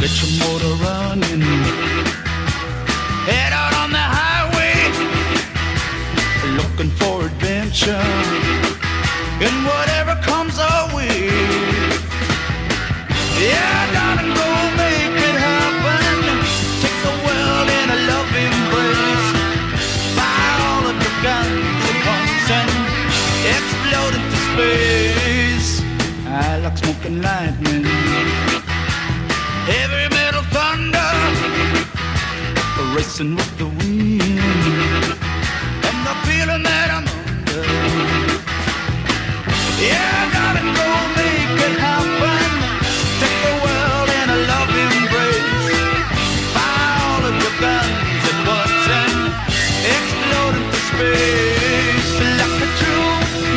get your motor running. Head out on the highway, looking for adventure, and whatever comes our way. Yeah, darling, go make it happen. Take the world in a love embrace. Fire all of your guns at once and explode into space. I like smoking lightning, heavy metal thunder, racing with the wind, and the feeling that I'm under. Yeah, darling, go make it happen. Take the world in a love embrace. Fire all of your guns at once and explode into space. Like a true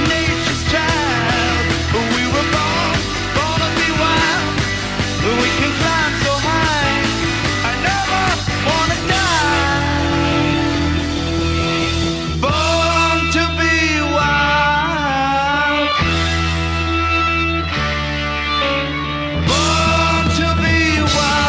nature's child, we were born to be wild. We can climb so high, I never wanna die. Born to be wild. Born to be wild.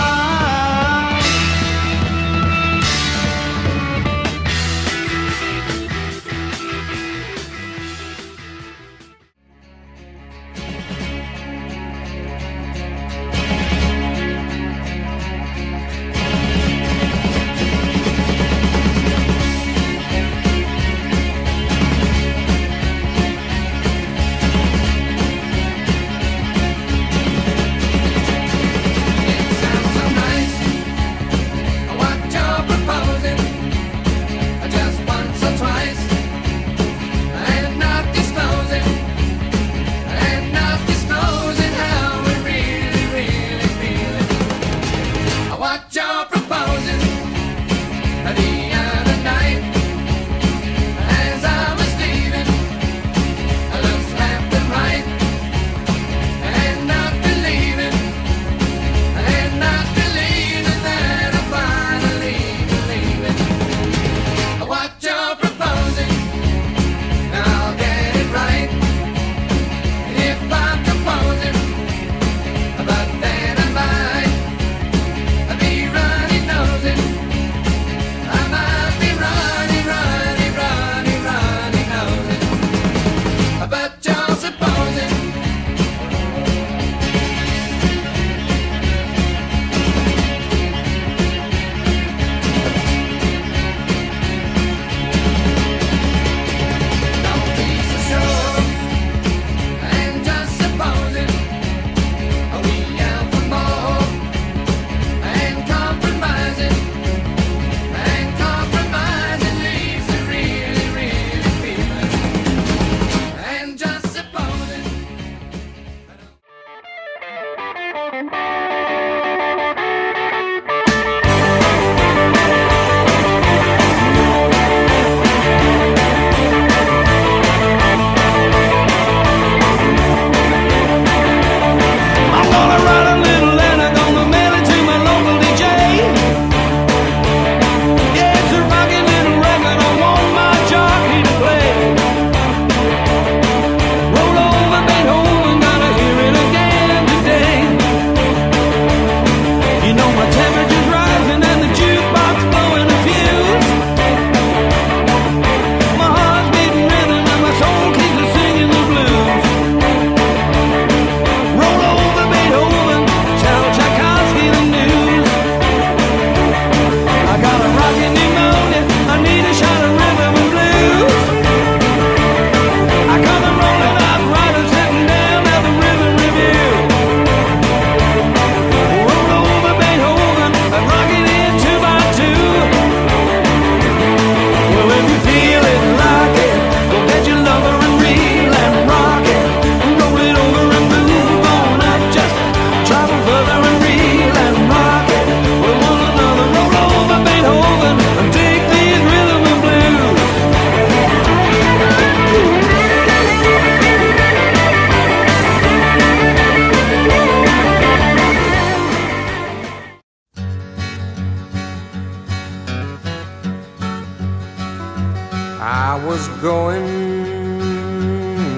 I was going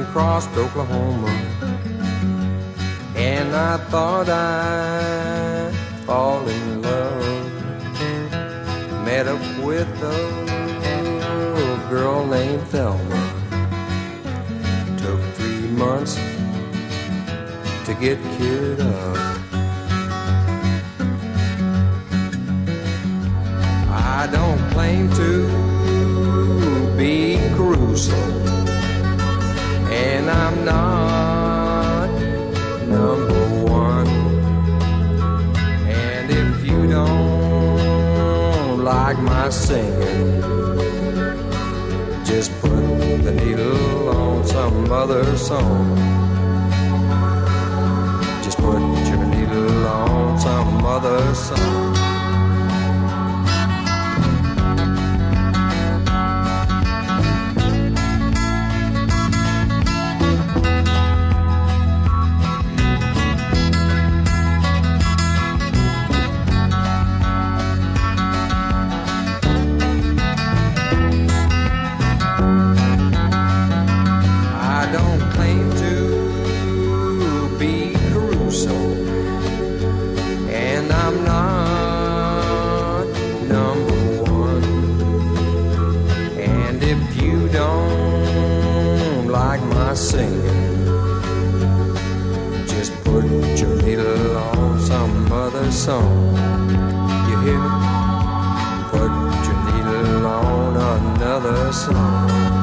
across Oklahoma, and I thought fall in love. Met up with a girl named Feldmann. Took 3 months to get cured up. I don't claim to be Caruso, and I'm not number one. And if you don't like my singing, just put the needle on some other song. Just put your needle on some other song. Singing, just put your needle on some other song. You hear me? Put your needle on another song.